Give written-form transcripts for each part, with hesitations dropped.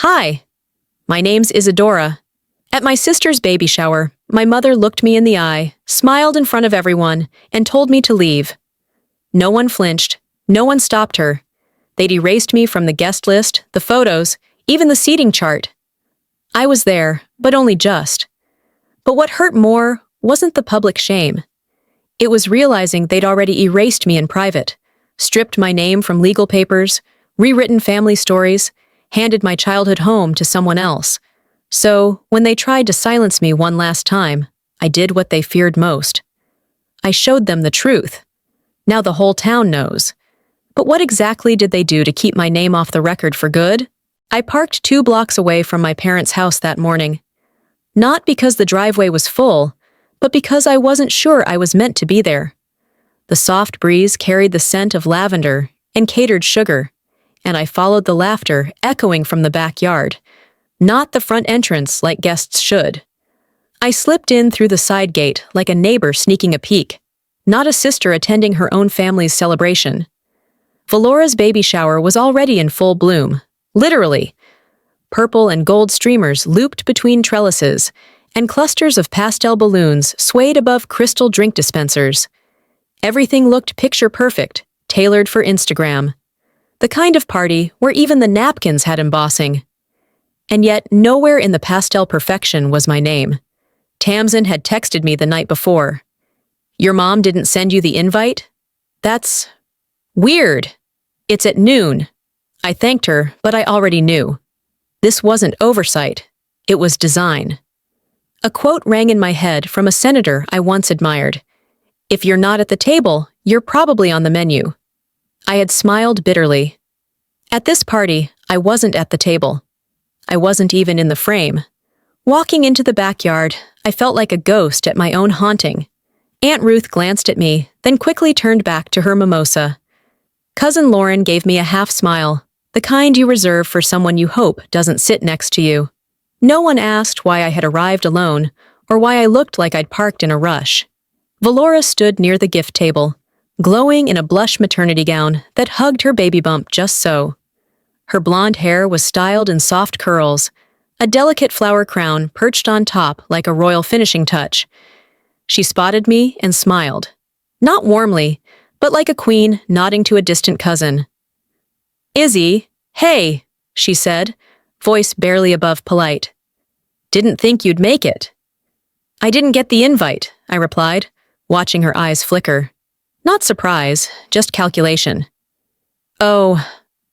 Hi, my name's Isadora. At my sister's baby shower, my mother looked me in the eye, smiled in front of everyone, and told me to leave. No one flinched. No one stopped her. They'd erased me from the guest list, the photos, even the seating chart. I was there, but only just. But what hurt more wasn't the public shame. It was realizing they'd already erased me in private, stripped my name from legal papers, rewritten family stories, handed my childhood home to someone else. So, when they tried to silence me one last time, I did what they feared most. I showed them the truth. Now the whole town knows. But what exactly did they do to keep my name off the record for good? I parked 2 blocks away from my parents' house that morning. Not because the driveway was full, but because I wasn't sure I was meant to be there. The soft breeze carried the scent of lavender and catered sugar, and I followed the laughter echoing from the backyard, not the front entrance like guests should. I slipped in through the side gate like a neighbor sneaking a peek, not a sister attending her own family's celebration. Valora's baby shower was already in full bloom, literally. Purple and gold streamers looped between trellises, and clusters of pastel balloons swayed above crystal drink dispensers. Everything looked picture-perfect, tailored for Instagram. The kind of party where even the napkins had embossing. And yet, nowhere in the pastel perfection was my name. Tamsin had texted me the night before. "Your mom didn't send you the invite? That's weird. It's at noon." I thanked her, but I already knew. This wasn't oversight. It was design. A quote rang in my head from a senator I once admired. "If you're not at the table, you're probably on the menu." I had smiled bitterly. At this party, I wasn't at the table. I wasn't even in the frame. Walking into the backyard, I felt like a ghost at my own haunting. Aunt Ruth glanced at me, then quickly turned back to her mimosa. Cousin Lauren gave me a half smile, the kind you reserve for someone you hope doesn't sit next to you. No one asked why I had arrived alone, or why I looked like I'd parked in a rush. Valora stood near the gift table, glowing in a blush maternity gown that hugged her baby bump just so. Her blonde hair was styled in soft curls, a delicate flower crown perched on top like a royal finishing touch. She spotted me and smiled. Not warmly, but like a queen nodding to a distant cousin. "Izzy, hey," she said, voice barely above polite. "Didn't think you'd make it." "I didn't get the invite," I replied, watching her eyes flicker. Not surprise, just calculation. "Oh,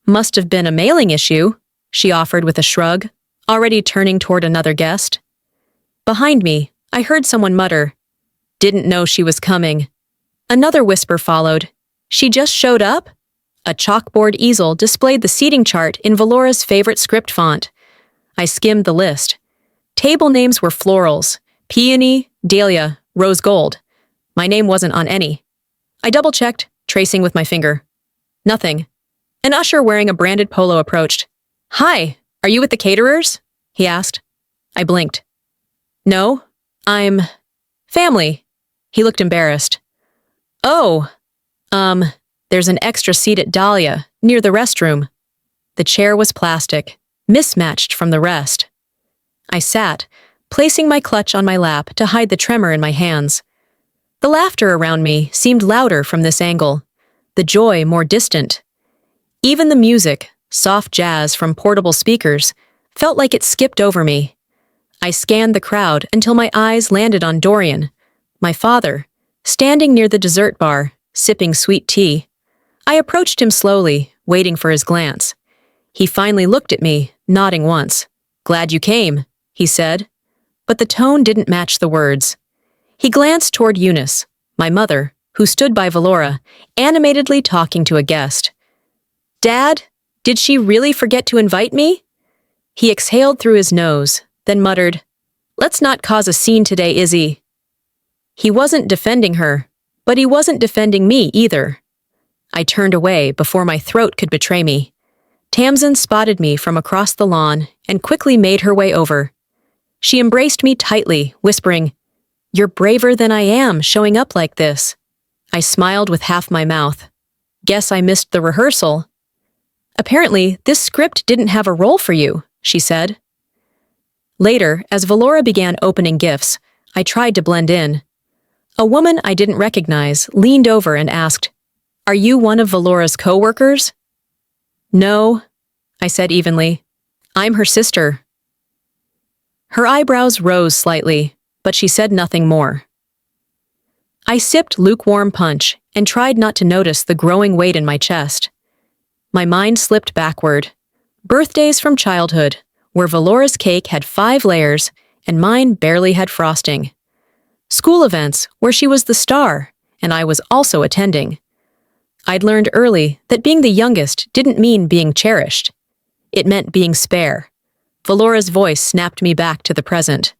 must have been a mailing issue," she offered with a shrug, already turning toward another guest. Behind me, I heard someone mutter, "Didn't know she was coming." Another whisper followed, "She just showed up?" A chalkboard easel displayed the seating chart in Valora's favorite script font. I skimmed the list. Table names were florals: peony, dahlia, rose gold. My name wasn't on any. I double-checked, tracing with my finger. Nothing. An usher wearing a branded polo approached. "Hi, are you with the caterers?" he asked. I blinked. "No, I'm family." He looked embarrassed. "Oh, there's an extra seat at Dahlia, near the restroom." The chair was plastic, mismatched from the rest. I sat, placing my clutch on my lap to hide the tremor in my hands. The laughter around me seemed louder from this angle, the joy more distant. Even the music, soft jazz from portable speakers, felt like it skipped over me. I scanned the crowd until my eyes landed on Dorian, my father, standing near the dessert bar, sipping sweet tea. I approached him slowly, waiting for his glance. He finally looked at me, nodding once. "Glad you came," he said. But the tone didn't match the words. He glanced toward Eunice, my mother, who stood by Valora, animatedly talking to a guest. "Dad, did she really forget to invite me?" He exhaled through his nose, then muttered, "Let's not cause a scene today, Izzy." He wasn't defending her, but he wasn't defending me either. I turned away before my throat could betray me. Tamsin spotted me from across the lawn and quickly made her way over. She embraced me tightly, whispering, "You're braver than I am, showing up like this." I smiled with half my mouth. "Guess I missed the rehearsal." "Apparently, this script didn't have a role for you," she said. Later, as Valora began opening gifts, I tried to blend in. A woman I didn't recognize leaned over and asked, "Are you one of Valora's co-workers?" "No," I said evenly. "I'm her sister." Her eyebrows rose slightly, but she said nothing more. I sipped lukewarm punch and tried not to notice the growing weight in my chest. My mind slipped backward. Birthdays from childhood, where Valora's cake had 5 layers and mine barely had frosting. School events, where she was the star and I was also attending. I'd learned early that being the youngest didn't mean being cherished. It meant being spare. Valora's voice snapped me back to the present.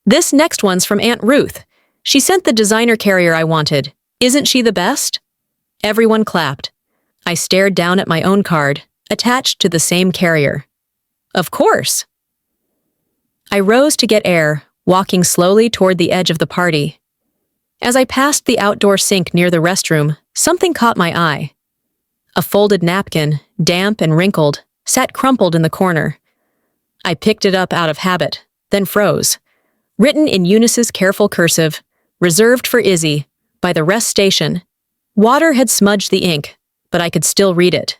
"This next one's from Aunt Ruth. She sent the designer carrier I wanted. Isn't she the best?" Everyone clapped. I stared down at my own card, attached to the same carrier. Of course. I rose to get air, walking slowly toward the edge of the party. As I passed the outdoor sink near the restroom, something caught my eye. A folded napkin, damp and wrinkled, sat crumpled in the corner. I picked it up out of habit, then froze. Written in Eunice's careful cursive, "Reserved for Izzy," by the rest station. Water had smudged the ink, but I could still read it.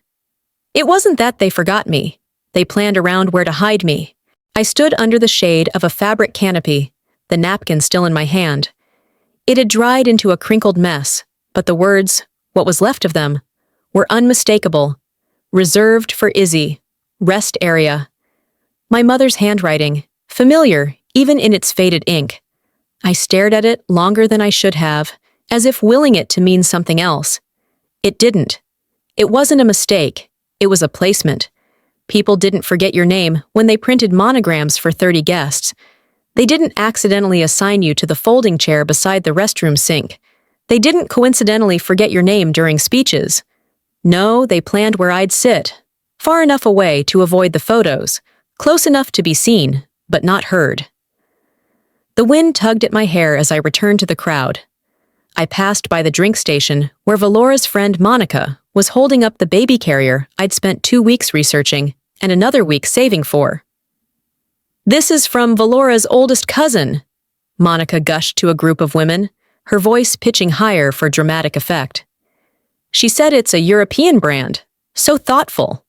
It wasn't that they forgot me. They planned around where to hide me. I stood under the shade of a fabric canopy, the napkin still in my hand. It had dried into a crinkled mess, but the words, what was left of them, were unmistakable. "Reserved for Izzy. Rest area." My mother's handwriting, familiar even in its faded ink. I stared at it longer than I should have, as if willing it to mean something else. It didn't. It wasn't a mistake. It was a placement. People didn't forget your name when they printed monograms for 30 guests. They didn't accidentally assign you to the folding chair beside the restroom sink. They didn't coincidentally forget your name during speeches. No, they planned where I'd sit, far enough away to avoid the photos, close enough to be seen, but not heard. The wind tugged at my hair as I returned to the crowd. I passed by the drink station where Valora's friend Monica was holding up the baby carrier I'd spent 2 weeks researching and another week saving for. "This is from Valora's oldest cousin," Monica gushed to a group of women, her voice pitching higher for dramatic effect. "She said it's a European brand. So thoughtful."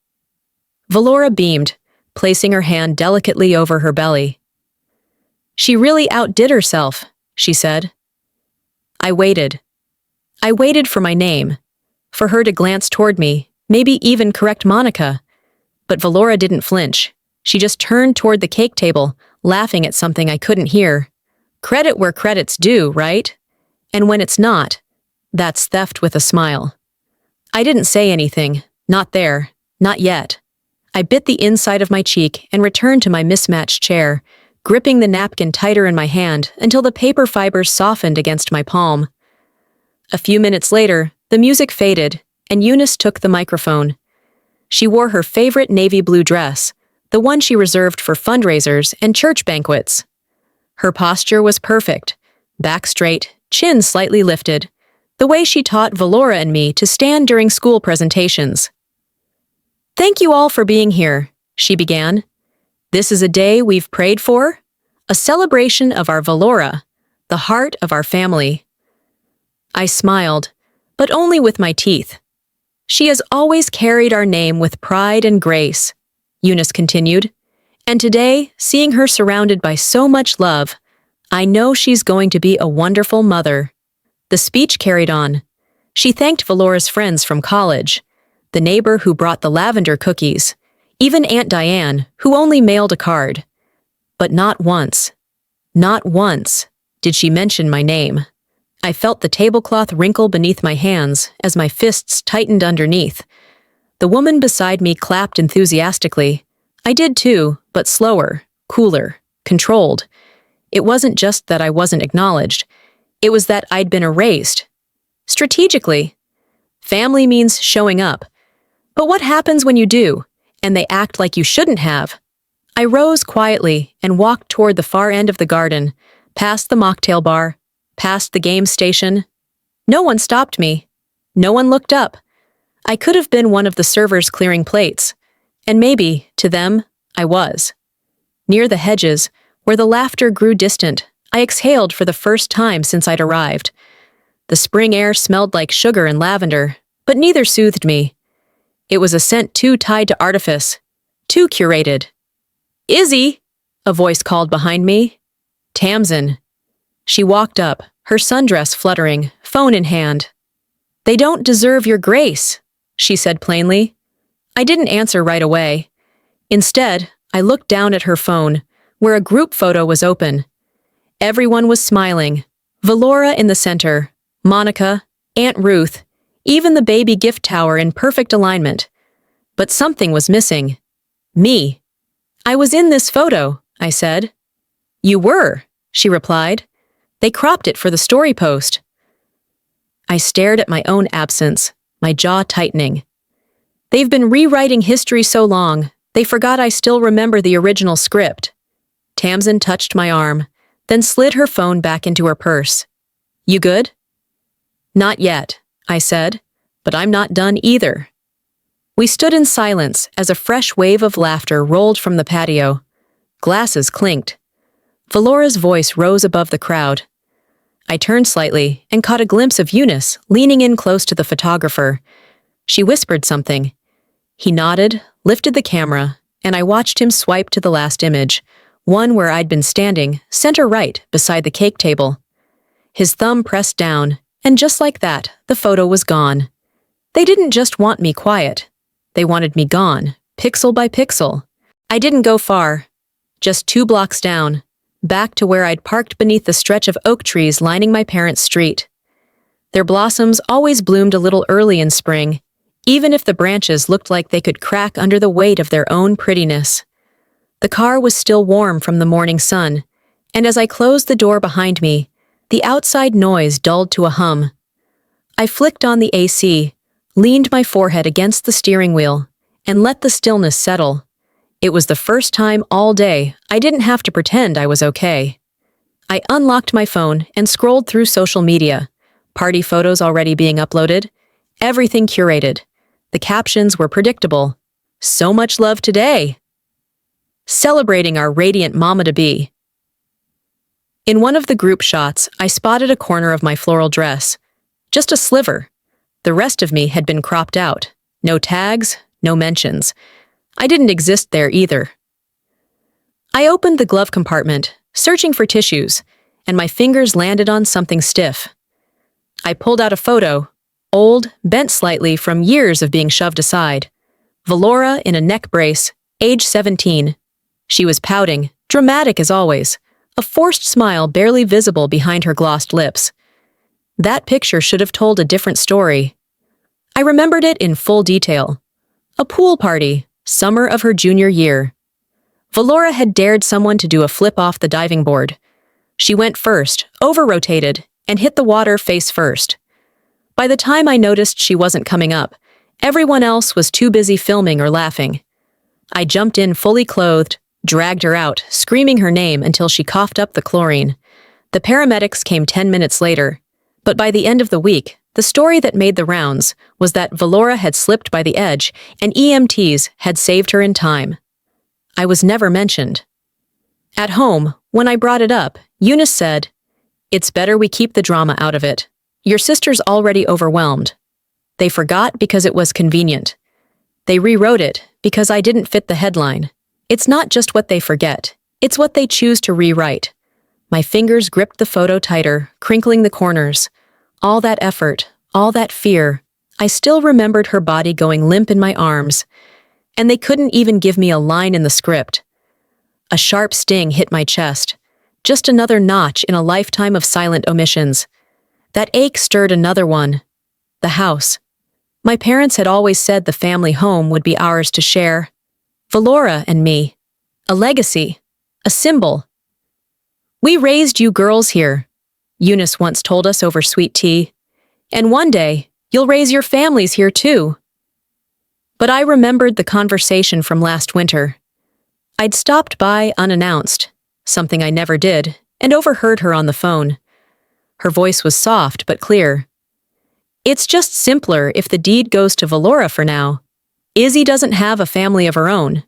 Valora beamed, placing her hand delicately over her belly. "She really outdid herself," she said. I waited. I waited for my name, for her to glance toward me, maybe even correct Monica. But Valora didn't flinch. She just turned toward the cake table, laughing at something I couldn't hear. Credit where credit's due, right? And when it's not, that's theft with a smile. I didn't say anything, not there, not yet. I bit the inside of my cheek and returned to my mismatched chair, gripping the napkin tighter in my hand until the paper fibers softened against my palm. A few minutes later, the music faded, and Eunice took the microphone. She wore her favorite navy blue dress, the one she reserved for fundraisers and church banquets. Her posture was perfect, back straight, chin slightly lifted, the way she taught Valora and me to stand during school presentations. "Thank you all for being here," she began. "This is a day we've prayed for, a celebration of our Valora, the heart of our family." I smiled, but only with my teeth. "She has always carried our name with pride and grace," Eunice continued, "and today, seeing her surrounded by so much love, I know she's going to be a wonderful mother." The speech carried on. She thanked Valora's friends from college, the neighbor who brought the lavender cookies, even Aunt Diane, who only mailed a card. But not once did she mention my name. I felt the tablecloth wrinkle beneath my hands as my fists tightened underneath. The woman beside me clapped enthusiastically. I did too, but slower, cooler, controlled. It wasn't just that I wasn't acknowledged. It was that I'd been erased. Strategically. Family means showing up. But what happens when you do, and they act like you shouldn't have? I rose quietly and walked toward the far end of the garden, past the mocktail bar, past the game station. No one stopped me. No one looked up. I could have been one of the servers clearing plates. And maybe, to them, I was. Near the hedges, where the laughter grew distant, I exhaled for the first time since I'd arrived. The spring air smelled like sugar and lavender, but neither soothed me. It was a scent too tied to artifice, too curated. "Izzy!" a voice called behind me. "Tamsin." She walked up, her sundress fluttering, phone in hand. "They don't deserve your grace," she said plainly. I didn't answer right away. Instead, I looked down at her phone, where a group photo was open. Everyone was smiling. Valora in the center, Monica, Aunt Ruth, even the baby gift tower in perfect alignment. But something was missing. Me. "I was in this photo," I said. "You were," she replied. "They cropped it for the story post." I stared at my own absence, my jaw tightening. They've been rewriting history so long, they forgot I still remember the original script. Tamsin touched my arm, then slid her phone back into her purse. "You good?" "Not yet," I said, "but I'm not done either." We stood in silence as a fresh wave of laughter rolled from the patio. Glasses clinked. Valora's voice rose above the crowd. I turned slightly and caught a glimpse of Eunice leaning in close to the photographer. She whispered something. He nodded, lifted the camera, and I watched him swipe to the last image, one where I'd been standing, center right, beside the cake table. His thumb pressed down, and just like that, the photo was gone. They didn't just want me quiet. They wanted me gone, pixel by pixel. I didn't go far. Just 2 blocks down, back to where I'd parked beneath the stretch of oak trees lining my parents' street. Their blossoms always bloomed a little early in spring, even if the branches looked like they could crack under the weight of their own prettiness. The car was still warm from the morning sun, and as I closed the door behind me, the outside noise dulled to a hum. I flicked on the AC, leaned my forehead against the steering wheel, and let the stillness settle. It was the first time all day I didn't have to pretend I was okay. I unlocked my phone and scrolled through social media. Party photos already being uploaded. Everything curated. The captions were predictable. "So much love today." Celebrating our radiant mama-to-be. In one of the group shots, I spotted a corner of my floral dress. Just a sliver. The rest of me had been cropped out. No tags, no mentions. I didn't exist there either. I opened the glove compartment, searching for tissues, and my fingers landed on something stiff. I pulled out a photo, old, bent slightly from years of being shoved aside. Valora in a neck brace, age 17. She was pouting, dramatic as always, a forced smile barely visible behind her glossed lips. That picture should have told a different story. I remembered it in full detail. A pool party, summer of her junior year. Valora had dared someone to do a flip off the diving board. She went first, over-rotated, and hit the water face first. By the time I noticed she wasn't coming up, everyone else was too busy filming or laughing. I jumped in fully clothed, dragged her out, screaming her name until she coughed up the chlorine. The paramedics came 10 minutes later, but by the end of the week, the story that made the rounds was that Valora had slipped by the edge and EMTs had saved her in time. I was never mentioned. At home, when I brought it up, Eunice said, "It's better we keep the drama out of it. Your sister's already overwhelmed." They forgot because it was convenient. They rewrote it because I didn't fit the headline. It's not just what they forget, it's what they choose to rewrite. My fingers gripped the photo tighter, crinkling the corners. All that effort, all that fear, I still remembered her body going limp in my arms. And they couldn't even give me a line in the script. A sharp sting hit my chest. Just another notch in a lifetime of silent omissions. That ache stirred another one. The house. My parents had always said the family home would be ours to share. Valora and me. A legacy. A symbol. "We raised you girls here," Eunice once told us over sweet tea. "And one day, you'll raise your families here too." But I remembered the conversation from last winter. I'd stopped by unannounced, something I never did, and overheard her on the phone. Her voice was soft but clear. "It's just simpler if the deed goes to Valora for now. Izzy doesn't have a family of her own."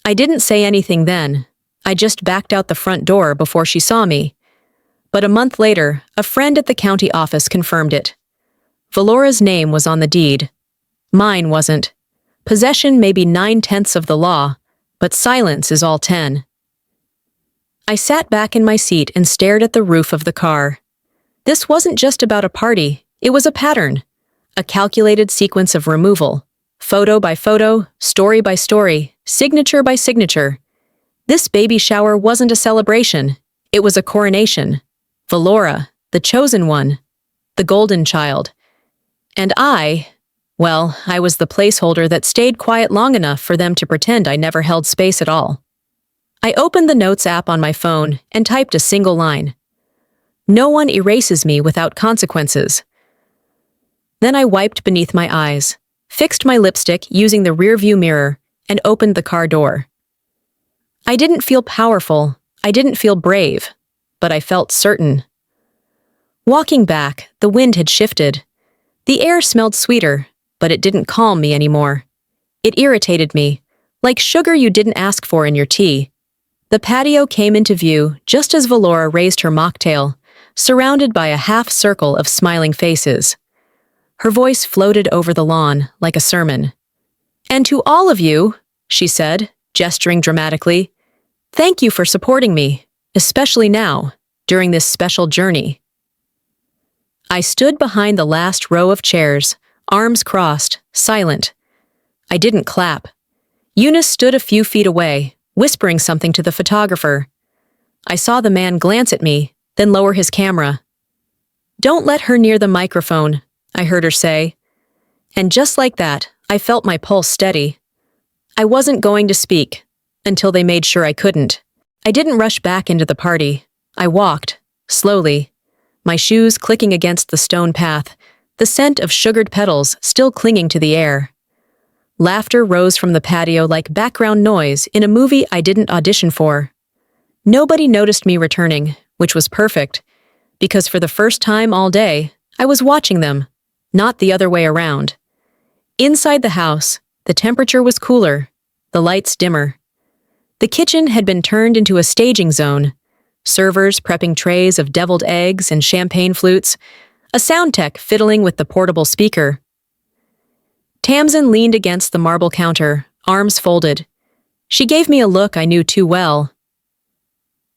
I didn't say anything then. I just backed out the front door before she saw me. But a month later, a friend at the county office confirmed it. Valora's name was on the deed. Mine wasn't. Possession may be 9/10 of the law, but silence is all 10. I sat back in my seat and stared at the roof of the car. This wasn't just about a party, it was a pattern. A calculated sequence of removal. Photo by photo, story by story, signature by signature. This baby shower wasn't a celebration, it was a coronation. Valora, the chosen one, the golden child. And I was the placeholder that stayed quiet long enough for them to pretend I never held space at all. I opened the Notes app on my phone and typed a single line. No one erases me without consequences. Then I wiped beneath my eyes, fixed my lipstick using the rearview mirror, and opened the car door. I didn't feel powerful, I didn't feel brave, but I felt certain. Walking back, the wind had shifted. The air smelled sweeter, but it didn't calm me anymore. It irritated me, like sugar you didn't ask for in your tea. The patio came into view just as Valora raised her mocktail, surrounded by a half-circle of smiling faces. Her voice floated over the lawn like a sermon. "And to all of you," she said, gesturing dramatically, "thank you for supporting me, especially now, during this special journey." I stood behind the last row of chairs, arms crossed, silent. I didn't clap. Eunice stood a few feet away, whispering something to the photographer. I saw the man glance at me, then lower his camera. "Don't let her near the microphone," I heard her say. And just like that, I felt my pulse steady. I wasn't going to speak, until they made sure I couldn't. I didn't rush back into the party. I walked, slowly, my shoes clicking against the stone path, the scent of sugared petals still clinging to the air. Laughter rose from the patio like background noise in a movie I didn't audition for. Nobody noticed me returning, which was perfect, because for the first time all day, I was watching them, not the other way around. Inside the house, the temperature was cooler, the lights dimmer. The kitchen had been turned into a staging zone, servers prepping trays of deviled eggs and champagne flutes, a sound tech fiddling with the portable speaker. Tamsin leaned against the marble counter, arms folded. She gave me a look I knew too well.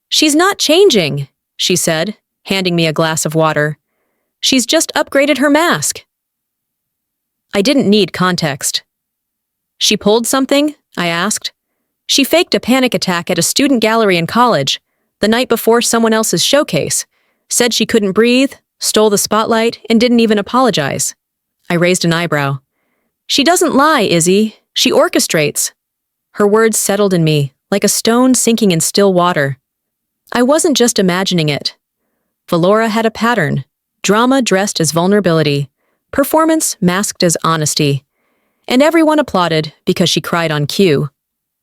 "She's not changing," she said, handing me a glass of water. "She's just upgraded her mask." I didn't need context. "She pulled something?" I asked. "She faked a panic attack at a student gallery in college, the night before someone else's showcase, said she couldn't breathe, stole the spotlight, and didn't even apologize." I raised an eyebrow. "She doesn't lie, Izzy. She orchestrates." Her words settled in me, like a stone sinking in still water. I wasn't just imagining it. Valora had a pattern, drama dressed as vulnerability, performance masked as honesty. And everyone applauded because she cried on cue.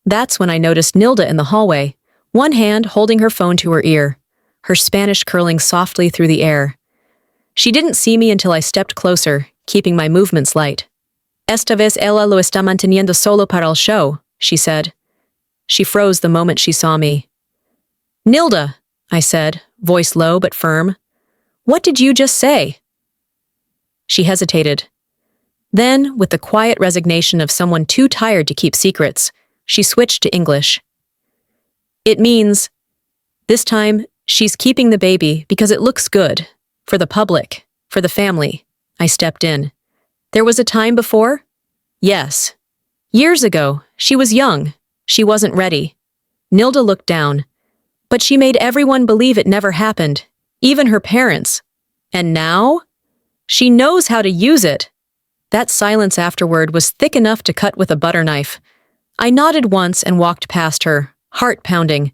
That's when I noticed Nilda in the hallway, one hand holding her phone to her ear, her Spanish curling softly through the air. She didn't see me until I stepped closer, keeping my movements light. "Esta vez ella lo está manteniendo solo para el show," she said. She froze the moment she saw me. "Nilda," I said, voice low but firm. "What did you just say?" She hesitated. Then, with the quiet resignation of someone too tired to keep secrets, she switched to English. "It means, this time, she's keeping the baby because it looks good. For the public, for the family." I stepped in. "There was a time before?" "Yes. Years ago, she was young. She wasn't ready." Nilda looked down. "But she made everyone believe it never happened, even her parents. And now? She knows how to use it." That silence afterward was thick enough to cut with a butter knife. I nodded once and walked past her, heart pounding.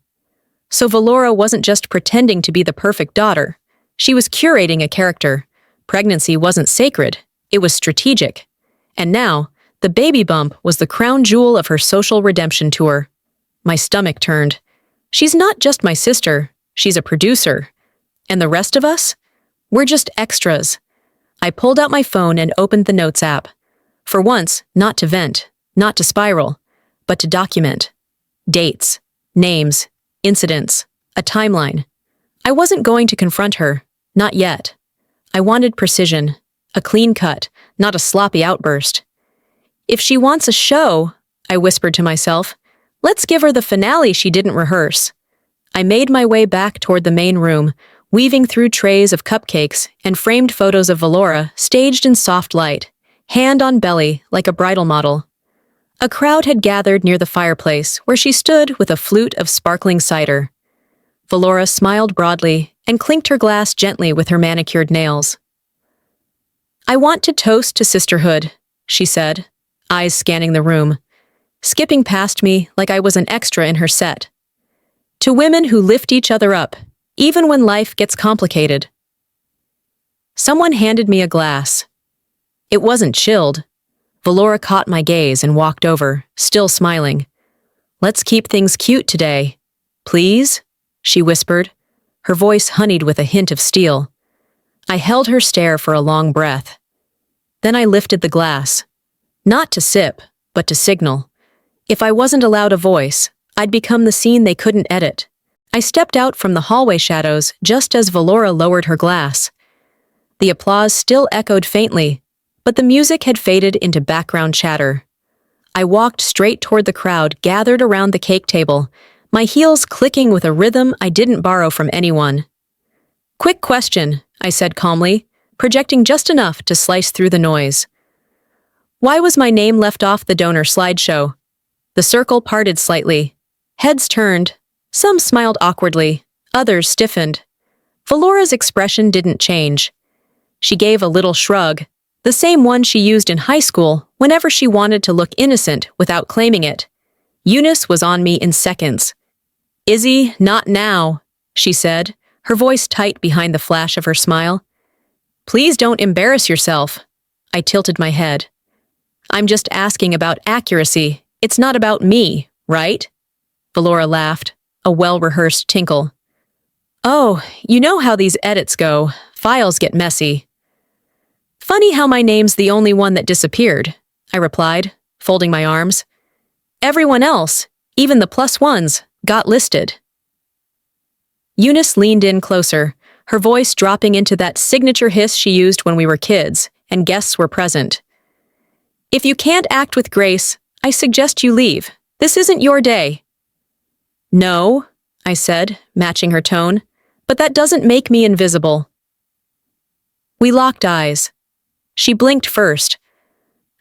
So Valora wasn't just pretending to be the perfect daughter. She was curating a character. Pregnancy wasn't sacred. It was strategic. And now, the baby bump was the crown jewel of her social redemption tour. My stomach turned. She's not just my sister, she's a producer. And the rest of us? We're just extras. I pulled out my phone and opened the Notes app. For once, not to vent, not to spiral, but to document. Dates, names, incidents, a timeline. I wasn't going to confront her, not yet. I wanted precision, a clean cut, not a sloppy outburst. If she wants a show, I whispered to myself, let's give her the finale she didn't rehearse. I made my way back toward the main room, weaving through trays of cupcakes and framed photos of Valora staged in soft light, hand on belly like a bridal model. A crowd had gathered near the fireplace where she stood with a flute of sparkling cider. Valora smiled broadly and clinked her glass gently with her manicured nails. I want to toast to sisterhood, she said, eyes scanning the room, skipping past me like I was an extra in her set. To women who lift each other up, even when life gets complicated. Someone handed me a glass. It wasn't chilled. Valora caught my gaze and walked over, still smiling. Let's keep things cute today. Please? She whispered, her voice honeyed with a hint of steel. I held her stare for a long breath. Then I lifted the glass. Not to sip, but to signal. If I wasn't allowed a voice, I'd become the scene they couldn't edit. I stepped out from the hallway shadows just as Valora lowered her glass. The applause still echoed faintly, but the music had faded into background chatter. I walked straight toward the crowd gathered around the cake table, my heels clicking with a rhythm I didn't borrow from anyone. Quick question, I said calmly, projecting just enough to slice through the noise. Why was my name left off the donor slideshow? The circle parted slightly. Heads turned. Some smiled awkwardly, others stiffened. Valora's expression didn't change. She gave a little shrug, the same one she used in high school whenever she wanted to look innocent without claiming it. Eunice was on me in seconds. Izzy, not now, she said, her voice tight behind the flash of her smile. Please don't embarrass yourself. I tilted my head. I'm just asking about accuracy. It's not about me, right? Valora laughed, a well-rehearsed tinkle. Oh, you know how these edits go. Files get messy. Funny how my name's the only one that disappeared, I replied, folding my arms. Everyone else, even the +1s, got listed. Eunice leaned in closer, her voice dropping into that signature hiss she used when we were kids, and guests were present. If you can't act with grace, I suggest you leave. This isn't your day. No, I said, matching her tone, but that doesn't make me invisible. We locked eyes. She blinked first.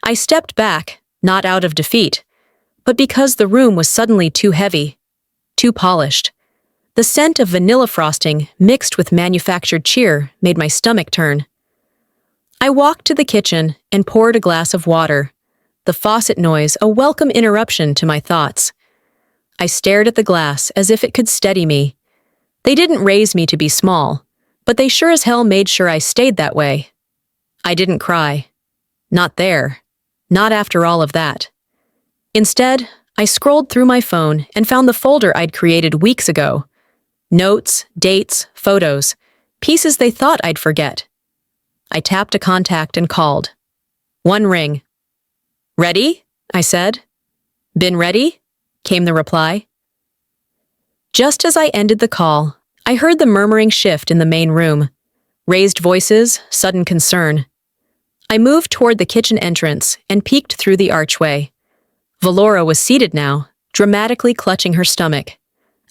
I stepped back, not out of defeat, but because the room was suddenly too heavy, too polished. The scent of vanilla frosting mixed with manufactured cheer made my stomach turn. I walked to the kitchen and poured a glass of water, the faucet noise a welcome interruption to my thoughts. I stared at the glass as if it could steady me. They didn't raise me to be small, but they sure as hell made sure I stayed that way. I didn't cry. Not there. Not after all of that. Instead, I scrolled through my phone and found the folder I'd created weeks ago. Notes, dates, photos, pieces they thought I'd forget. I tapped a contact and called. One ring. Ready? I said. Been ready? Came the reply. Just as I ended the call, I heard the murmuring shift in the main room. Raised voices, sudden concern. I moved toward the kitchen entrance and peeked through the archway. Valora was seated now, dramatically clutching her stomach.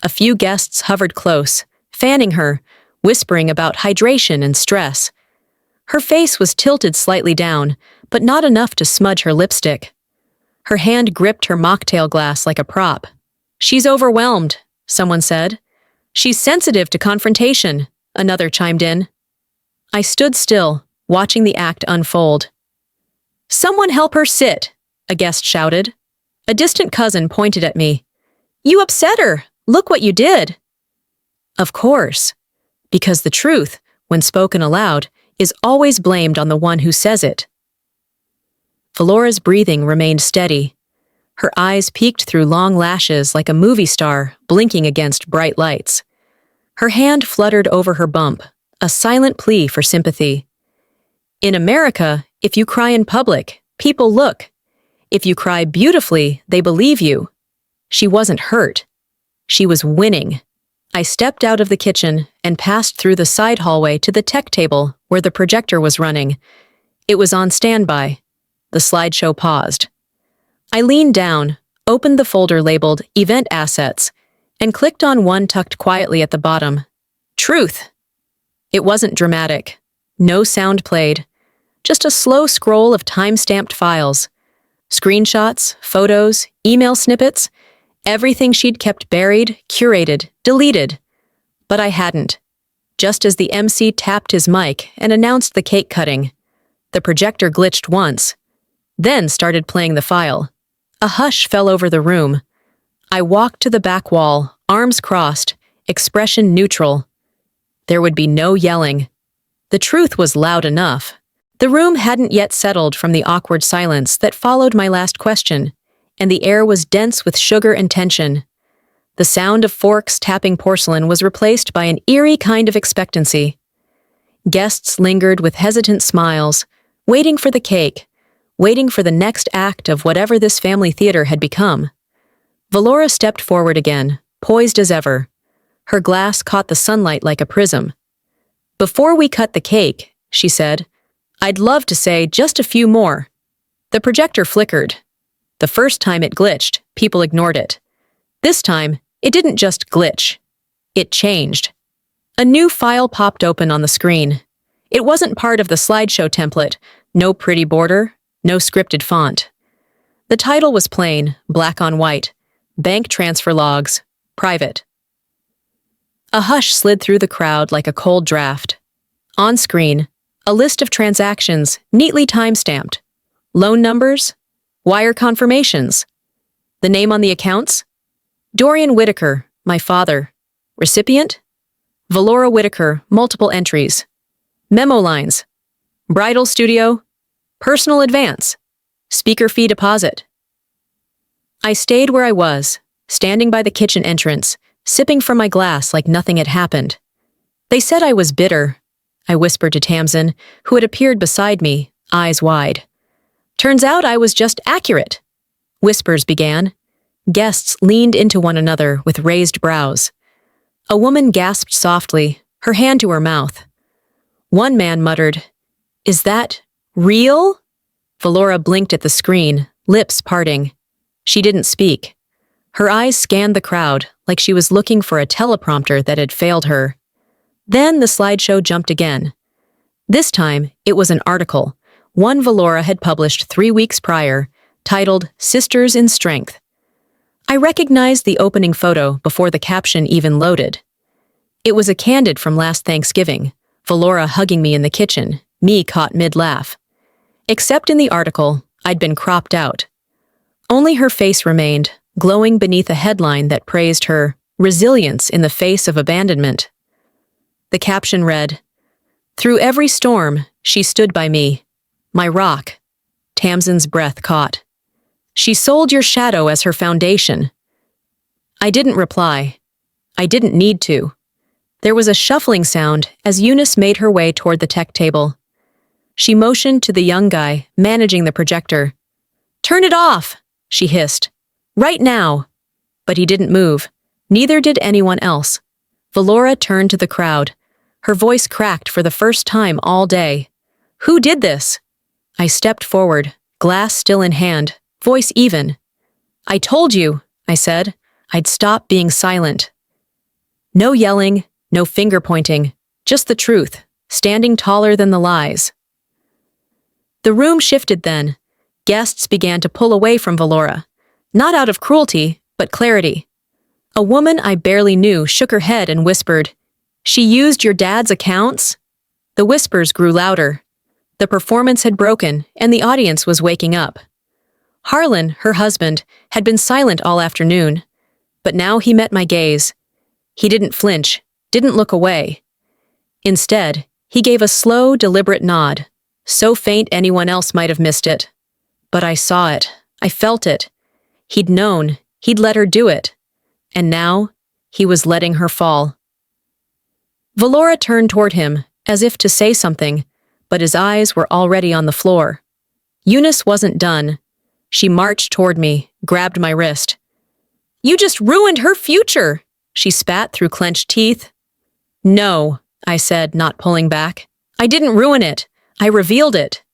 A few guests hovered close, fanning her, whispering about hydration and stress. Her face was tilted slightly down, but not enough to smudge her lipstick. Her hand gripped her mocktail glass like a prop. She's overwhelmed, someone said. She's sensitive to confrontation, another chimed in. I stood still, watching the act unfold. Someone help her sit, a guest shouted. A distant cousin pointed at me. You upset her! Look what you did! Of course, because the truth, when spoken aloud, is always blamed on the one who says it. Valora's breathing remained steady. Her eyes peeked through long lashes like a movie star blinking against bright lights. Her hand fluttered over her bump, a silent plea for sympathy. In America, if you cry in public, people look. If you cry beautifully, they believe you. She wasn't hurt. She was winning. I stepped out of the kitchen and passed through the side hallway to the tech table where the projector was running. It was on standby. The slideshow paused. I leaned down, opened the folder labeled Event Assets, and clicked on one tucked quietly at the bottom. Truth. It wasn't dramatic. No sound played. Just a slow scroll of time-stamped files. Screenshots, photos, email snippets, everything she'd kept buried, curated, deleted. But I hadn't. Just as the MC tapped his mic and announced the cake cutting, the projector glitched once, then started playing the file. A hush fell over the room. I walked to the back wall, arms crossed, expression neutral. There would be no yelling. The truth was loud enough. The room hadn't yet settled from the awkward silence that followed my last question, and the air was dense with sugar and tension. The sound of forks tapping porcelain was replaced by an eerie kind of expectancy. Guests lingered with hesitant smiles, waiting for the cake, waiting for the next act of whatever this family theater had become. Valora stepped forward again, poised as ever. Her glass caught the sunlight like a prism. "Before we cut the cake," she said, "I'd love to say just a few more." The projector flickered. The first time it glitched, people ignored it. This time, it didn't just glitch. It changed. A new file popped open on the screen. It wasn't part of the slideshow template, no pretty border, no scripted font. The title was plain, black on white, Bank Transfer Logs, Private. A hush slid through the crowd like a cold draft. On screen, a list of transactions, neatly time-stamped. Loan numbers, wire confirmations. The name on the accounts? Dorian Whitaker, my father. Recipient? Valora Whitaker, multiple entries. Memo lines. Bridal studio. Personal advance. Speaker fee deposit. I stayed where I was, standing by the kitchen entrance, sipping from my glass like nothing had happened. They said I was bitter, I whispered to Tamsin, who had appeared beside me, eyes wide. Turns out I was just accurate. Whispers began. Guests leaned into one another with raised brows. A woman gasped softly, her hand to her mouth. One man muttered, "Is that real?" Valora blinked at the screen, lips parting. She didn't speak. Her eyes scanned the crowd like she was looking for a teleprompter that had failed her. Then the slideshow jumped again. This time, it was an article, one Valora had published 3 weeks prior, titled Sisters in Strength. I recognized the opening photo before the caption even loaded. It was a candid from last Thanksgiving, Valora hugging me in the kitchen, me caught mid-laugh. Except in the article, I'd been cropped out. Only her face remained, glowing beneath a headline that praised her resilience in the face of abandonment. The caption read, "Through every storm, she stood by me. My rock." Tamsin's breath caught. "She sold your shadow as her foundation." I didn't reply. I didn't need to. There was a shuffling sound as Eunice made her way toward the tech table. She motioned to the young guy managing the projector. "Turn it off," she hissed. "Right now." But he didn't move. Neither did anyone else. Valora turned to the crowd. Her voice cracked for the first time all day. "Who did this?" I stepped forward, glass still in hand, voice even. "I told you," I said, "I'd stop being silent." No yelling, no finger pointing, just the truth, standing taller than the lies. The room shifted then. Guests began to pull away from Valora, not out of cruelty, but clarity. A woman I barely knew shook her head and whispered, "She used your dad's accounts?" The whispers grew louder. The performance had broken, and the audience was waking up. Harlan, her husband, had been silent all afternoon, but now he met my gaze. He didn't flinch, didn't look away. Instead, he gave a slow, deliberate nod, so faint anyone else might have missed it. But I saw it. I felt it. He'd known. He'd let her do it. And now, he was letting her fall. Valora turned toward him, as if to say something, but his eyes were already on the floor. Eunice wasn't done. She marched toward me, grabbed my wrist. You just ruined her future, she spat through clenched teeth. No, I said, not pulling back. I didn't ruin it. I revealed it.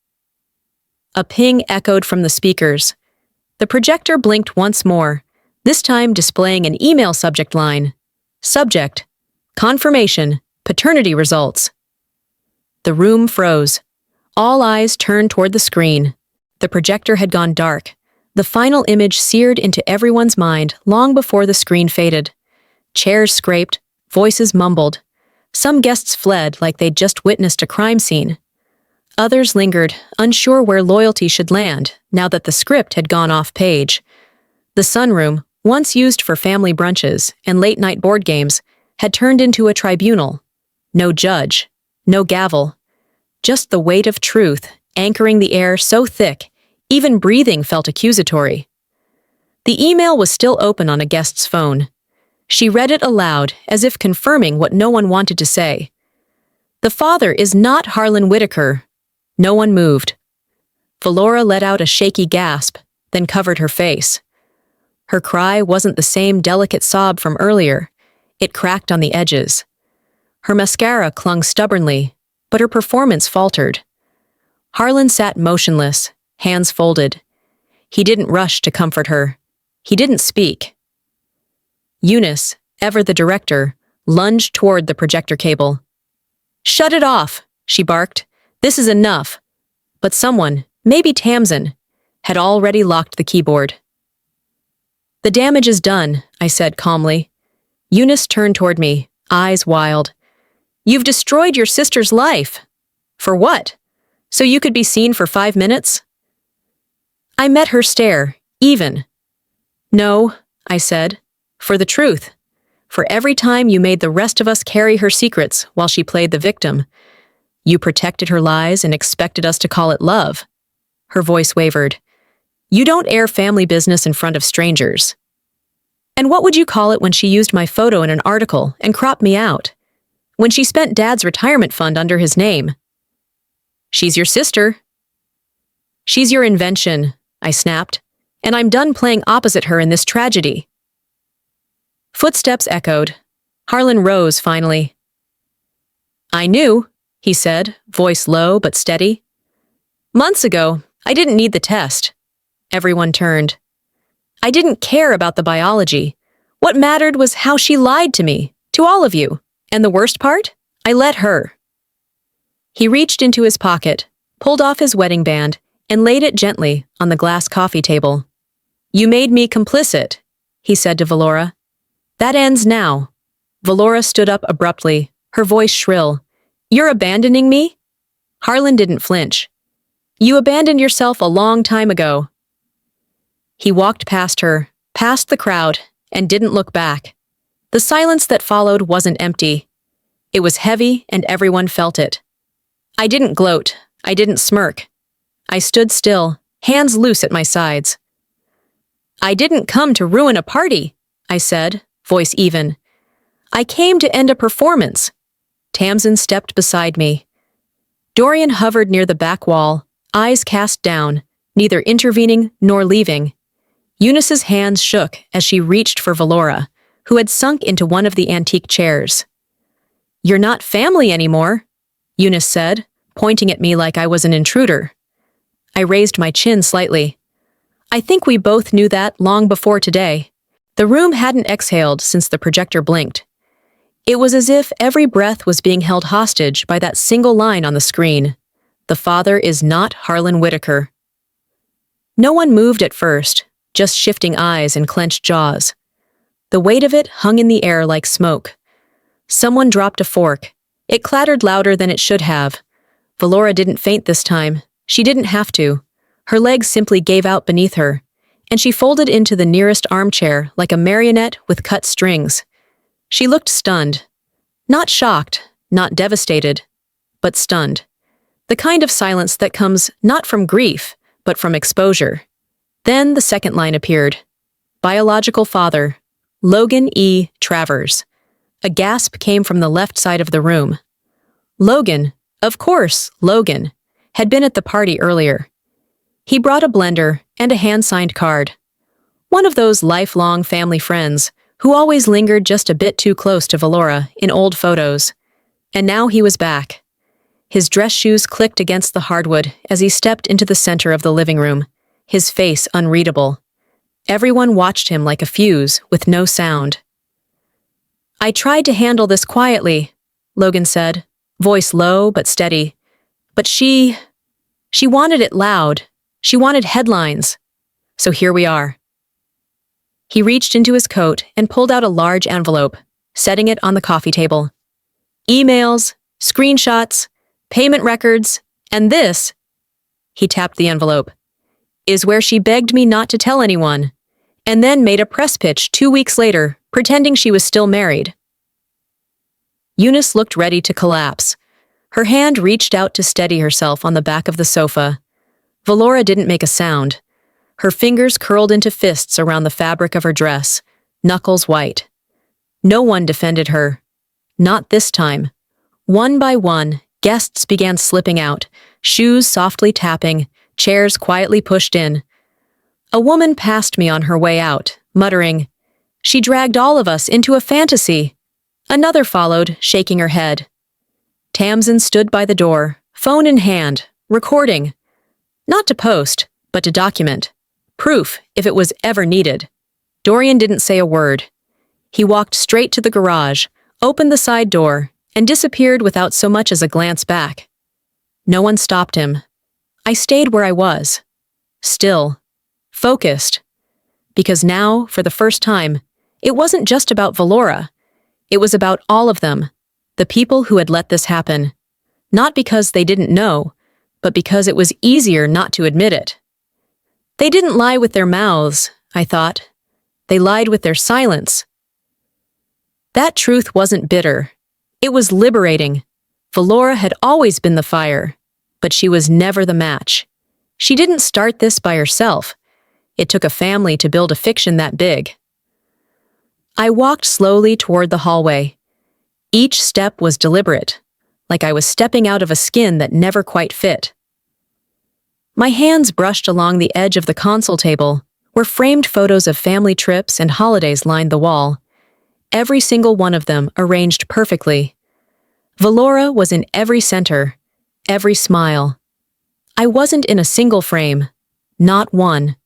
A ping echoed from the speakers. The projector blinked once more, this time displaying an email subject line. Subject: Confirmation, paternity results. The room froze. All eyes turned toward the screen. The projector had gone dark. The final image seared into everyone's mind long before the screen faded. Chairs scraped, voices mumbled. Some guests fled like they'd just witnessed a crime scene. Others lingered, unsure where loyalty should land, now that the script had gone off page. The sunroom, once used for family brunches and late-night board games, had turned into a tribunal. No judge, no gavel. Just the weight of truth, anchoring the air so thick, even breathing felt accusatory. The email was still open on a guest's phone. She read it aloud, as if confirming what no one wanted to say. The father is not Harlan Whitaker. No one moved. Valora let out a shaky gasp, then covered her face. Her cry wasn't the same delicate sob from earlier. It cracked on the edges. Her mascara clung stubbornly, but her performance faltered. Harlan sat motionless, hands folded. He didn't rush to comfort her. He didn't speak. Eunice, ever the director, lunged toward the projector cable. "Shut it off," she barked. "This is enough." But someone, maybe Tamsin, had already locked the keyboard. "The damage is done," I said calmly. Eunice turned toward me, eyes wild. "You've destroyed your sister's life." "For what? So you could be seen for 5 minutes?" I met her stare, even. "No," I said, "for the truth. For every time you made the rest of us carry her secrets while she played the victim. You protected her lies and expected us to call it love." Her voice wavered. "You don't air family business in front of strangers." "And what would you call it when she used my photo in an article and cropped me out? When she spent Dad's retirement fund under his name?" "She's your sister." "She's your invention," I snapped, "and I'm done playing opposite her in this tragedy." Footsteps echoed. Harlan rose finally. "I knew," he said, voice low but steady. "Months ago, I didn't need the test." Everyone turned. "I didn't care about the biology. What mattered was how she lied to me, to all of you. And the worst part? I let her." He reached into his pocket, pulled off his wedding band, and laid it gently on the glass coffee table. "You made me complicit," he said to Valora. "That ends now." Valora stood up abruptly, her voice shrill. "You're abandoning me?" Harlan didn't flinch. "You abandoned yourself a long time ago." He walked past her, past the crowd, and didn't look back. The silence that followed wasn't empty. It was heavy, and everyone felt it. I didn't gloat. I didn't smirk. I stood still, hands loose at my sides. "I didn't come to ruin a party," I said, voice even. "I came to end a performance." Tamsin stepped beside me. Dorian hovered near the back wall, eyes cast down, neither intervening nor leaving. Eunice's hands shook as she reached for Valora, who had sunk into one of the antique chairs. "You're not family anymore," Eunice said, pointing at me like I was an intruder. I raised my chin slightly. I think we both knew that long before today. The room hadn't exhaled since the projector blinked. It was as if every breath was being held hostage by that single line on the screen. The father is not Harlan Whitaker. No one moved at first, just shifting eyes and clenched jaws. The weight of it hung in the air like smoke. Someone dropped a fork. It clattered louder than it should have. Valora didn't faint this time. She didn't have to. Her legs simply gave out beneath her, and she folded into the nearest armchair like a marionette with cut strings. She looked stunned. Not shocked, not devastated, but stunned. The kind of silence that comes not from grief, but from exposure. Then the second line appeared. Biological father, Logan E. Travers. A gasp came from the left side of the room. Logan, of course, Logan, had been at the party earlier. He brought a blender and a hand-signed card. One of those lifelong family friends who always lingered just a bit too close to Valora in old photos. And now he was back. His dress shoes clicked against the hardwood as he stepped into the center of the living room, his face unreadable. Everyone watched him like a fuse, with no sound. "I tried to handle this quietly," Logan said, voice low but steady. "But she wanted it loud. She wanted headlines. So here we are." He reached into his coat and pulled out a large envelope, setting it on the coffee table. "Emails, screenshots, payment records, and this," he tapped the envelope, "is where she begged me not to tell anyone, and then made a press pitch 2 weeks later, pretending she was still married." Eunice looked ready to collapse. Her hand reached out to steady herself on the back of the sofa. Valora didn't make a sound. Her fingers curled into fists around the fabric of her dress, knuckles white. No one defended her. Not this time. One by one, guests began slipping out, shoes softly tapping, chairs quietly pushed in. A woman passed me on her way out, muttering, "She dragged all of us into a fantasy." Another followed, shaking her head. Tamsin stood by the door, phone in hand, recording. Not to post, but to document. Proof, if it was ever needed. Dorian didn't say a word. He walked straight to the garage, opened the side door, and disappeared without so much as a glance back. No one stopped him. I stayed where I was. Still. Focused. Because now, for the first time, it wasn't just about Valora. It was about all of them, the people who had let this happen. Not because they didn't know, but because it was easier not to admit it. They didn't lie with their mouths, I thought. They lied with their silence. That truth wasn't bitter. It was liberating. Valora had always been the fire, but she was never the match. She didn't start this by herself. It took a family to build a fiction that big. I walked slowly toward the hallway. Each step was deliberate, like I was stepping out of a skin that never quite fit. My hands brushed along the edge of the console table, where framed photos of family trips and holidays lined the wall. Every single one of them arranged perfectly. Valora was in every center, every smile. I wasn't in a single frame, not one.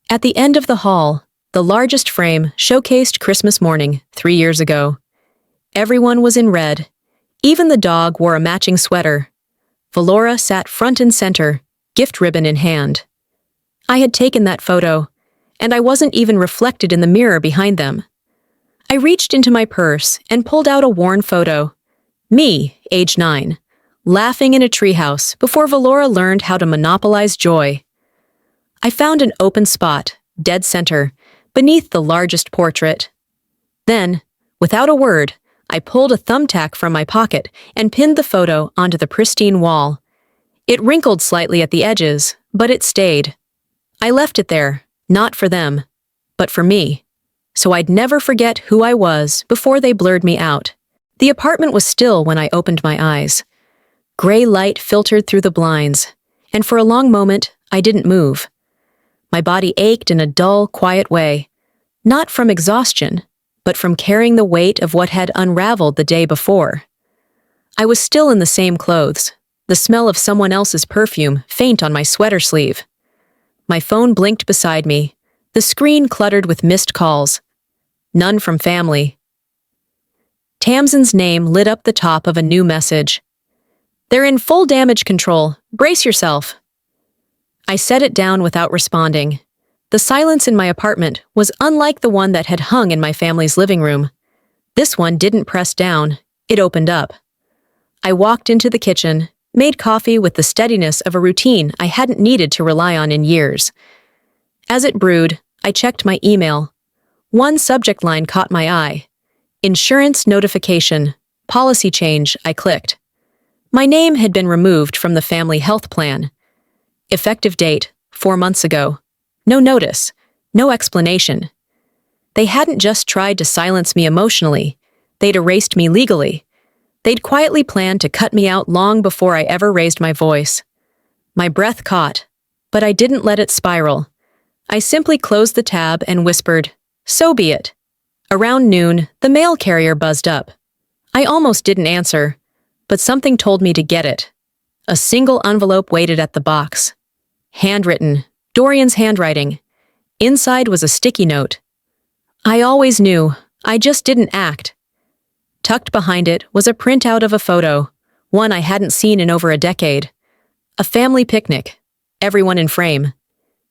At the end of the hall, the largest frame showcased Christmas morning 3 years ago. Everyone was in red. Even the dog wore a matching sweater. Valora sat front and center, gift ribbon in hand. I had taken that photo, and I wasn't even reflected in the mirror behind them. I reached into my purse and pulled out a worn photo. Me, age 9, laughing in a treehouse before Valora learned how to monopolize joy. I found an open spot, dead center, beneath the largest portrait. Then, without a word, I pulled a thumbtack from my pocket and pinned the photo onto the pristine wall. It wrinkled slightly at the edges, but it stayed. I left it there, not for them, but for me, so I'd never forget who I was before they blurred me out. The apartment was still when I opened my eyes. Gray light filtered through the blinds, and for a long moment, I didn't move. My body ached in a dull, quiet way, not from exhaustion, but from carrying the weight of what had unraveled the day before. I was still in the same clothes, the smell of someone else's perfume faint on my sweater sleeve. My phone blinked beside me, the screen cluttered with missed calls. None from family. Tamsin's name lit up the top of a new message. "They're in full damage control. Brace yourself." I set it down without responding. The silence in my apartment was unlike the one that had hung in my family's living room. This one didn't press down, it opened up. I walked into the kitchen, made coffee with the steadiness of a routine I hadn't needed to rely on in years. As it brewed, I checked my email. One subject line caught my eye. Insurance notification, policy change, I clicked. My name had been removed from the family health plan. Effective date, 4 months ago. No notice, no explanation. They hadn't just tried to silence me emotionally, they'd erased me legally. They'd quietly planned to cut me out long before I ever raised my voice. My breath caught, but I didn't let it spiral. I simply closed the tab and whispered, "So be it." Around noon, the mail carrier buzzed up. I almost didn't answer, but something told me to get it. A single envelope waited at the box. Handwritten, Dorian's handwriting. Inside was a sticky note. I always knew, I just didn't act. Tucked behind it was a printout of a photo, one I hadn't seen in over a decade. A family picnic, everyone in frame.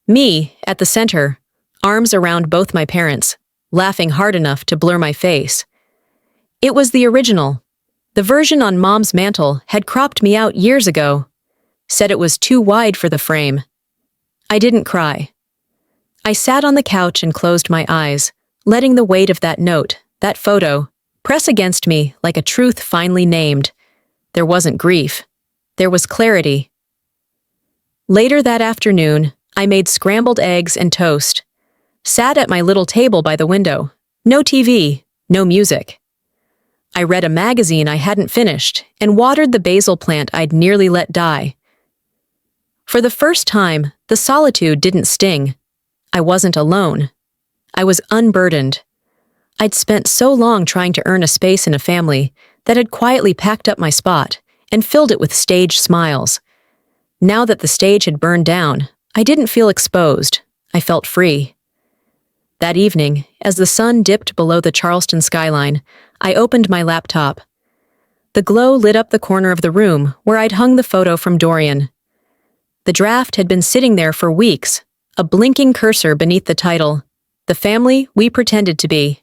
Me, at the center, arms around both my parents, laughing hard enough to blur my face. It was the original. The version on Mom's mantle had cropped me out years ago, said it was too wide for the frame. I didn't cry. I sat on the couch and closed my eyes, letting the weight of that note, that photo, press against me like a truth finally named. There wasn't grief. There was clarity. Later that afternoon, I made scrambled eggs and toast. Sat at my little table by the window. No TV, no music. I read a magazine I hadn't finished and watered the basil plant I'd nearly let die. For the first time, the solitude didn't sting. I wasn't alone. I was unburdened. I'd spent so long trying to earn a space in a family that had quietly packed up my spot and filled it with staged smiles. Now that the stage had burned down, I didn't feel exposed. I felt free. That evening, as the sun dipped below the Charleston skyline, I opened my laptop. The glow lit up the corner of the room where I'd hung the photo from Dorian. The draft had been sitting there for weeks, a blinking cursor beneath the title, "The Family We Pretended to Be."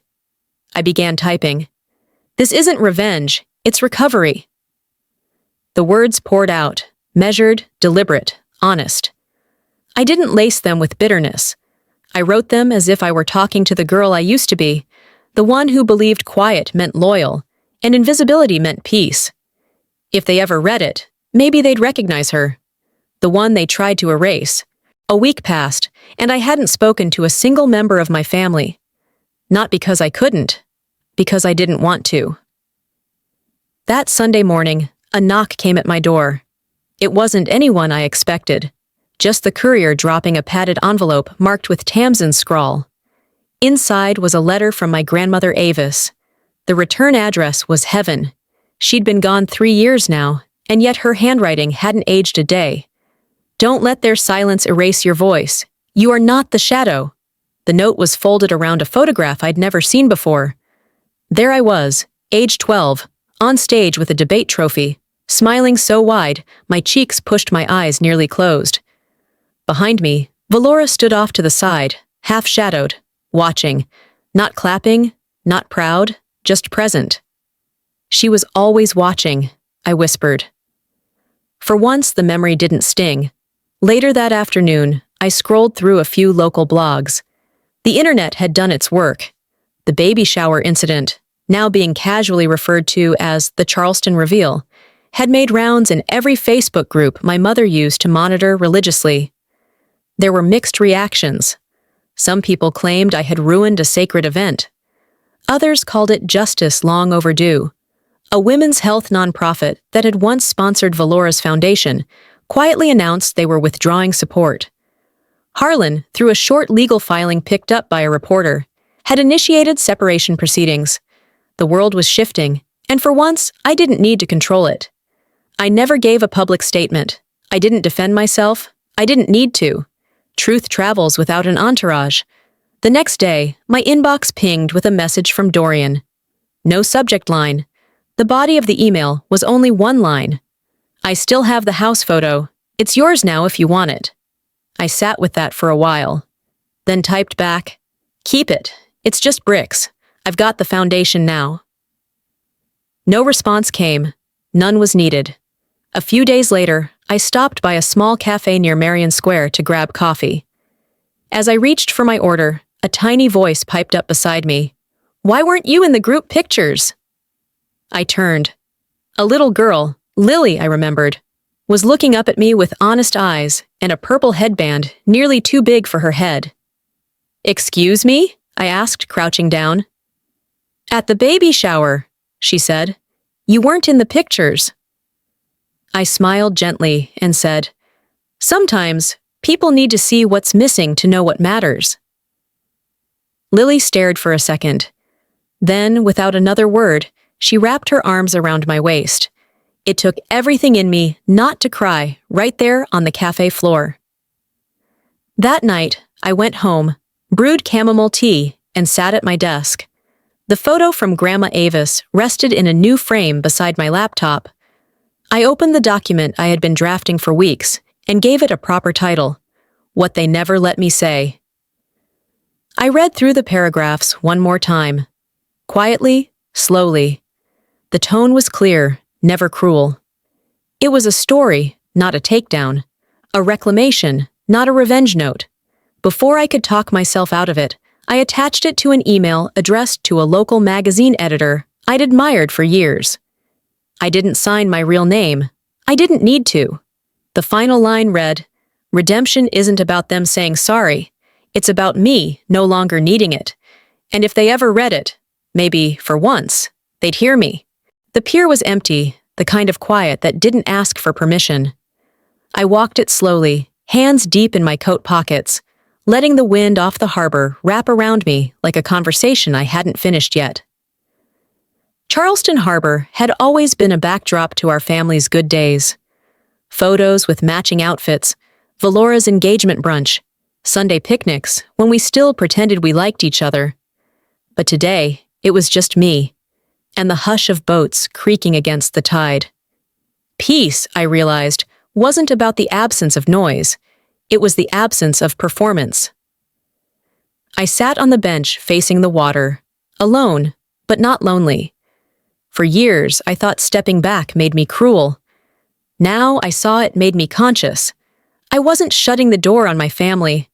I began typing. This isn't revenge, it's recovery. The words poured out, measured, deliberate, honest. I didn't lace them with bitterness. I wrote them as if I were talking to the girl I used to be, the one who believed quiet meant loyal, and invisibility meant peace. If they ever read it, maybe they'd recognize her. The one they tried to erase. A week passed, and I hadn't spoken to a single member of my family. Not because I couldn't, because I didn't want to. That Sunday morning, a knock came at my door. It wasn't anyone I expected, just the courier dropping a padded envelope marked with Tamsin's scrawl. Inside was a letter from my grandmother Avis. The return address was heaven. She'd been gone 3 years now, and yet her handwriting hadn't aged a day. Don't let their silence erase your voice. You are not the shadow. The note was folded around a photograph I'd never seen before. There I was, age 12, on stage with a debate trophy, smiling so wide, my cheeks pushed my eyes nearly closed. Behind me, Valora stood off to the side, half-shadowed, watching, not clapping, not proud, just present. She was always watching, I whispered. For once, the memory didn't sting. Later that afternoon, I scrolled through a few local blogs. The internet had done its work. The baby shower incident, now being casually referred to as the Charleston reveal, had made rounds in every Facebook group my mother used to monitor religiously. There were mixed reactions. Some people claimed I had ruined a sacred event. Others called it justice long overdue. A women's health nonprofit that had once sponsored Valora's foundation quietly announced they were withdrawing support. Harlan, through a short legal filing picked up by a reporter, had initiated separation proceedings. The world was shifting, and for once, I didn't need to control it. I never gave a public statement. I didn't defend myself. I didn't need to. Truth travels without an entourage. The next day, my inbox pinged with a message from Dorian. No subject line. The body of the email was only one line. I still have the house photo. It's yours now if you want it. I sat with that for a while. Then typed back, keep it. It's just bricks. I've got the foundation now. No response came. None was needed. A few days later, I stopped by a small cafe near Marion Square to grab coffee. As I reached for my order, a tiny voice piped up beside me. Why weren't you in the group pictures? I turned. A little girl, Lily, I remembered, was looking up at me with honest eyes and a purple headband nearly too big for her head. Excuse me? I asked, crouching down. At the baby shower, she said. You weren't in the pictures. I smiled gently and said, sometimes People need to see what's missing to know what matters. Lily stared for a second. Then, without another word, she wrapped her arms around my waist. It took everything in me not to cry right there on the cafe floor. That night, I went home, brewed chamomile tea, and sat at my desk. The photo from Grandma Avis rested in a new frame beside my laptop. I opened the document I had been drafting for weeks and gave it a proper title, What They Never Let Me Say. I read through the paragraphs one more time. Quietly, slowly. The tone was clear, never cruel. It was a story, not a takedown. A reclamation, not a revenge note. Before I could talk myself out of it, I attached it to an email addressed to a local magazine editor I'd admired for years. I didn't sign my real name. I didn't need to. The final line read, "Redemption isn't about them saying sorry. It's about me no longer needing it. And if they ever read it, maybe, for once, they'd hear me." The pier was empty, the kind of quiet that didn't ask for permission. I walked it slowly, hands deep in my coat pockets, letting the wind off the harbor wrap around me like a conversation I hadn't finished yet. Charleston Harbor had always been a backdrop to our family's good days. Photos with matching outfits, Valora's engagement brunch, Sunday picnics when we still pretended we liked each other. But today, it was just me, and the hush of boats creaking against the tide. Peace, I realized, wasn't about the absence of noise. It was the absence of performance. I sat on the bench facing the water, alone, but not lonely. For years, I thought stepping back made me cruel. Now I saw it made me conscious. I wasn't shutting the door on my family.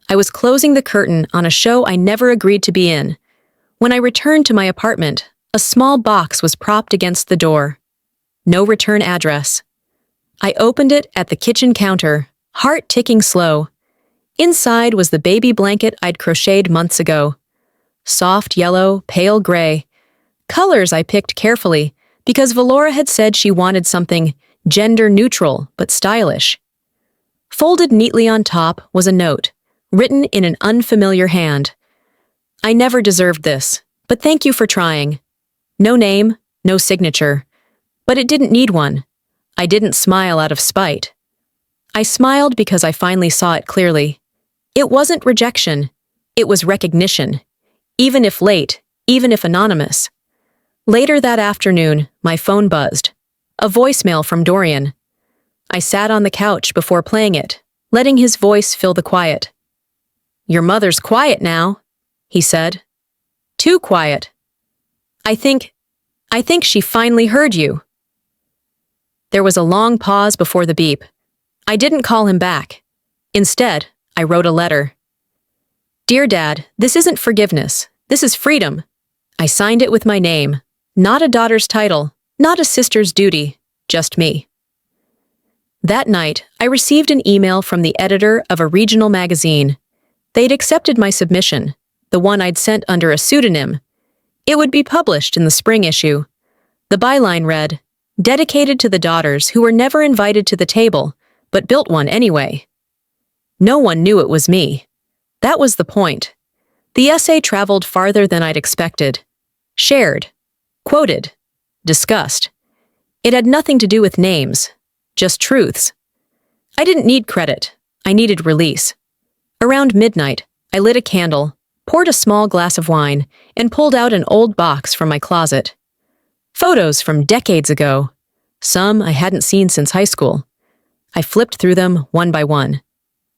I was closing the curtain on a show I never agreed to be in. When I returned to my apartment, a small box was propped against the door. No return address. I opened it at the kitchen counter, heart ticking slow. Inside was the baby blanket I'd crocheted months ago. Soft yellow, pale gray. Colors I picked carefully because Valora had said she wanted something gender-neutral but stylish. Folded neatly on top was a note, written in an unfamiliar hand. "I never deserved this, but thank you for trying." No name, no signature. But it didn't need one. I didn't smile out of spite. I smiled because I finally saw it clearly. It wasn't rejection. It was recognition. Even if late, even if anonymous. Later that afternoon, my phone buzzed. A voicemail from Dorian. I sat on the couch before playing it, letting his voice fill the quiet. "Your mother's quiet now," he said. "Too quiet. I think she finally heard you." There was a long pause before the beep. I didn't call him back. Instead, I wrote a letter. "Dear Dad, this isn't forgiveness. This is freedom." I signed it with my name. Not a daughter's title, not a sister's duty, just me. That night, I received an email from the editor of a regional magazine. They'd accepted my submission, the one I'd sent under a pseudonym. It would be published in the spring issue. The byline read, "Dedicated to the daughters who were never invited to the table, but built one anyway." No one knew it was me. That was the point. The essay traveled farther than I'd expected. Shared. Quoted. Discussed. It had nothing to do with names. Just truths. I didn't need credit. I needed release. Around midnight, I lit a candle, poured a small glass of wine, and pulled out an old box from my closet. Photos from decades ago. Some I hadn't seen since high school. I flipped through them one by one.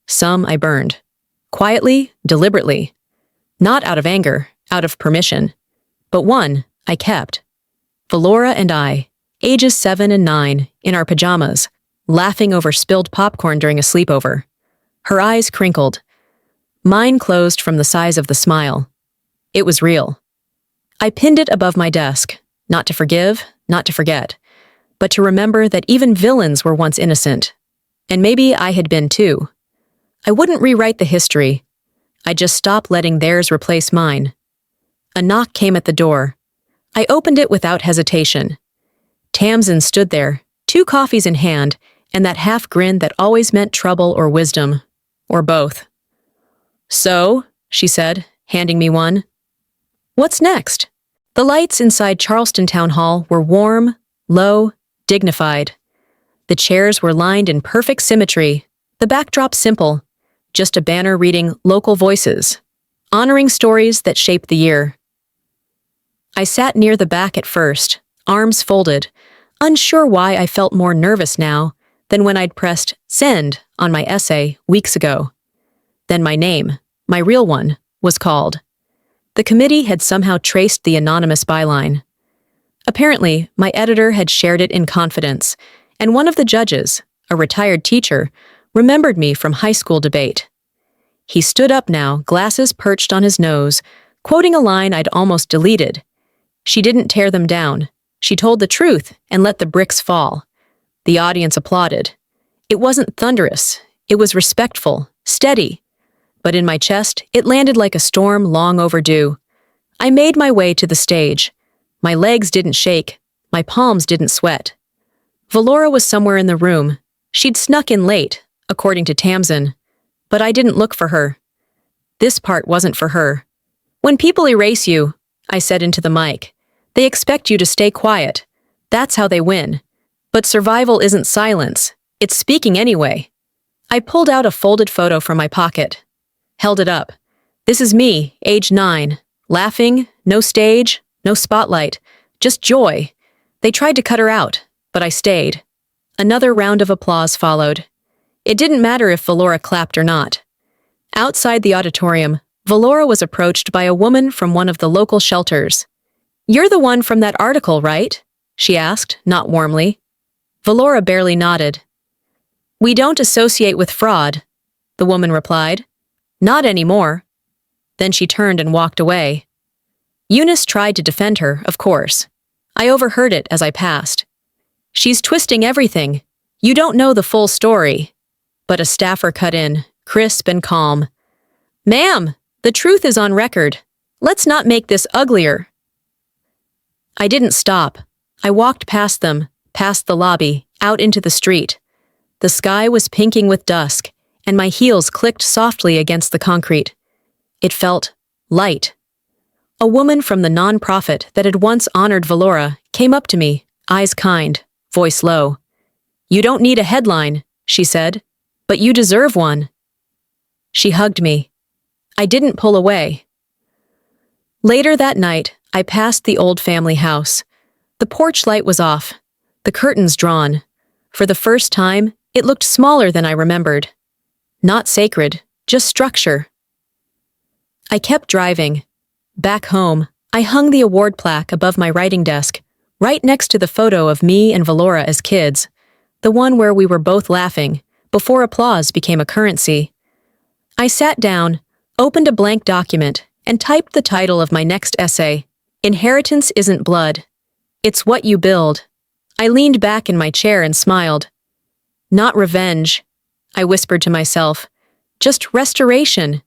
Some I burned. Quietly, deliberately. Not out of anger, out of permission. But one I kept. Valora and I, ages 7 and 9, in our pajamas, laughing over spilled popcorn during a sleepover. Her eyes crinkled. Mine closed from the size of the smile. It was real. I pinned it above my desk, not to forgive, not to forget, but to remember that even villains were once innocent. And maybe I had been too. I wouldn't rewrite the history. I'd just stop letting theirs replace mine. A knock came at the door. I opened it without hesitation. Tamsin stood there, 2 coffees in hand, and that half grin that always meant trouble or wisdom, or both. "So," she said, handing me one. "What's next?" The lights inside Charleston Town Hall were warm, low, dignified. The chairs were lined in perfect symmetry, the backdrop simple, just a banner reading "Local Voices," honoring stories that shaped the year. I sat near the back at first, arms folded, unsure why I felt more nervous now than when I'd pressed send on my essay weeks ago. Then my name, my real one, was called. The committee had somehow traced the anonymous byline. Apparently, my editor had shared it in confidence, and one of the judges, a retired teacher, remembered me from high school debate. He stood up now, glasses perched on his nose, quoting a line I'd almost deleted. "She didn't tear them down. She told the truth and let the bricks fall." The audience applauded. It wasn't thunderous. It was respectful, steady. But in my chest, it landed like a storm long overdue. I made my way to the stage. My legs didn't shake. My palms didn't sweat. Valora was somewhere in the room. She'd snuck in late, according to Tamsin. But I didn't look for her. This part wasn't for her. "When people erase you," I said into the mic, "they expect you to stay quiet. That's how they win. But survival isn't silence. It's speaking anyway." I pulled out a folded photo from my pocket. Held it up. "This is me, age 9. Laughing, no stage, no spotlight, just joy." They tried to cut her out, but I stayed. Another round of applause followed. It didn't matter if Valora clapped or not. Outside the auditorium, Valora was approached by a woman from one of the local shelters. "You're the one from that article, right?" she asked, not warmly. Valora barely nodded. "We don't associate with fraud," the woman replied. "Not anymore." Then she turned and walked away. Eunice tried to defend her, of course. I overheard it as I passed. "She's twisting everything. You don't know the full story." But a staffer cut in, crisp and calm. "Ma'am, the truth is on record. Let's not make this uglier." I didn't stop. I walked past them, past the lobby, out into the street. The sky was pinking with dusk, and my heels clicked softly against the concrete. It felt light. A woman from the nonprofit that had once honored Valora came up to me, eyes kind, voice low. "You don't need a headline," she said, "but you deserve one." She hugged me. I didn't pull away. Later that night, I passed the old family house. The porch light was off, the curtains drawn. For the first time, it looked smaller than I remembered. Not sacred, just structure. I kept driving. Back home, I hung the award plaque above my writing desk, right next to the photo of me and Valora as kids, the one where we were both laughing, before applause became a currency. I sat down, opened a blank document, and typed the title of my next essay, "Inheritance Isn't Blood. It's What You Build." I leaned back in my chair and smiled. "Not revenge," I whispered to myself. "Just restoration.